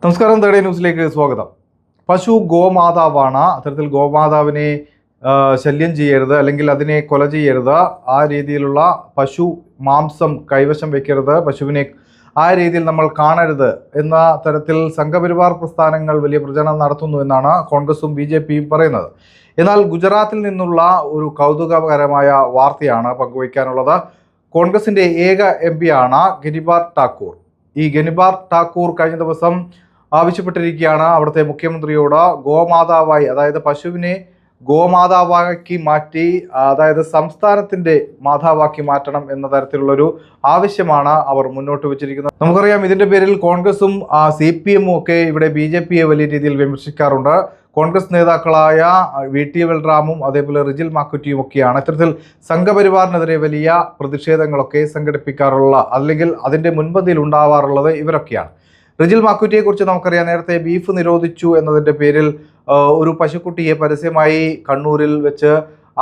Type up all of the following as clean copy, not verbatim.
നമസ്കാരം, തേർഡ് ന്യൂസിലേക്ക് സ്വാഗതം. പശു ഗോമാതാവാണ്. അത്തരത്തിൽ ഗോമാതാവിനെ ശല്യം ചെയ്യരുത്, അല്ലെങ്കിൽ അതിനെ കൊല ചെയ്യരുത്, ആ രീതിയിലുള്ള പശു മാംസം കൈവശം വെക്കരുത്, പശുവിനെ ആ രീതിയിൽ നമ്മൾ കാണരുത് എന്ന തരത്തിൽ സംഘപരിവാർ പ്രസ്ഥാനങ്ങൾ വലിയ പ്രചരണം നടത്തുന്നു എന്നാണ് കോൺഗ്രസും BJPയും പറയുന്നത്. എന്നാൽ ഗുജറാത്തിൽ നിന്നുള്ള ഒരു കൗതുകകരമായ വാർത്തയാണ് പങ്കുവയ്ക്കാനുള്ളത്. കോൺഗ്രസിന്റെ ഏക MP ആണ് ഗനിബാർ ഠാക്കൂർ. ഈ ഗനിബാർ ഠാക്കൂർ കഴിഞ്ഞ ദിവസം ആവശ്യപ്പെട്ടിരിക്കുകയാണ് അവിടുത്തെ മുഖ്യമന്ത്രിയോട് ഗോമാതാവായി, അതായത് പശുവിനെ ഗോമാതാവാക്കി മാറ്റി, അതായത് സംസ്ഥാനത്തിന്റെ മാതാവാക്കി മാറ്റണം എന്ന തരത്തിലുള്ളൊരു ആവശ്യമാണ് അവർ മുന്നോട്ട് വെച്ചിരിക്കുന്നത്. നമുക്കറിയാം, ഇതിന്റെ പേരിൽ കോൺഗ്രസും CPM ഒക്കെ ഇവിടെ BJPയെ വലിയ രീതിയിൽ വിമർശിക്കാറുണ്ട്. കോൺഗ്രസ് നേതാക്കളായ VT ബൽറാമും അതേപോലെ റിജിൽ മാക്കുറ്റിയും ഒക്കെയാണ് ഇത്തരത്തിൽ സംഘപരിവാറിനെതിരെ വലിയ പ്രതിഷേധങ്ങളൊക്കെ സംഘടിപ്പിക്കാറുള്ള, അല്ലെങ്കിൽ അതിന്റെ മുൻപന്തിയിൽ ഉണ്ടാവാറുള്ളത് ഇവരൊക്കെയാണ്. റിജിൽ മാക്കുറ്റിയെ കുറിച്ച് നമുക്കറിയാം, നേരത്തെ ബീഫ് നിരോധിച്ചു എന്നതിന്റെ പേരിൽ ഒരു പശുക്കുട്ടിയെ പരസ്യമായി കണ്ണൂരിൽ വെച്ച്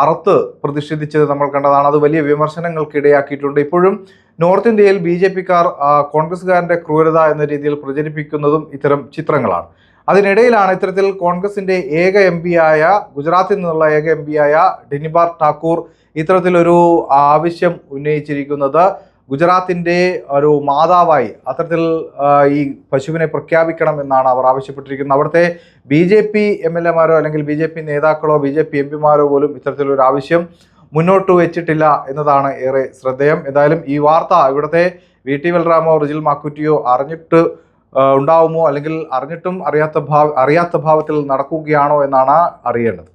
അറുത്ത് പ്രതിഷേധിച്ചത് നമ്മൾ കണ്ടതാണ്. അത് വലിയ വിമർശനങ്ങൾക്ക് ഇടയാക്കിയിട്ടുണ്ട്. ഇപ്പോഴും നോർത്ത് ഇന്ത്യയിൽ BJPക്കാർ കോൺഗ്രസ്സുകാരന്റെ ക്രൂരത എന്ന രീതിയിൽ പ്രചരിപ്പിക്കുന്നതും ഇത്തരം ചിത്രങ്ങളാണ്. അതിനിടയിലാണ് ഇത്തരത്തിൽ കോൺഗ്രസിന്റെ ഏക MP ആയ, ഗുജറാത്തിൽ നിന്നുള്ള ഏക MP ആയ ഗനിബാർ ഠാക്കൂർ ഇത്തരത്തിലൊരു ആവശ്യം ഉന്നയിച്ചിരിക്കുന്നത്. ഗുജറാത്തിന്റെ ഒരു മാതാവായി അത്തരത്തിൽ ഈ പശുവിനെ പ്രഖ്യാപിക്കണം എന്നാണ് അവർ ആവശ്യപ്പെട്ടിരിക്കുന്നത്. അവിടുത്തെ BJP MLA മാരോ അല്ലെങ്കിൽ BJP നേതാക്കളോ BJP MP മാരോ പോലും ഇത്തരത്തിലൊരു ആവശ്യം മുന്നോട്ട് വെച്ചിട്ടില്ല എന്നതാണ് ഏറെ ശ്രദ്ധേയം. എന്തായാലും ഈ വാർത്ത ഇവിടുത്തെ VT ബൽറാമോ റിജിൽ മാക്കുറ്റിയോ അറിഞ്ഞിട്ട് ഉണ്ടാവുമോ, അല്ലെങ്കിൽ അറിഞ്ഞിട്ടും അറിയാത്ത ഭാവത്തിൽ നടക്കുകയാണോ എന്നാണ് അറിയേണ്ടത്.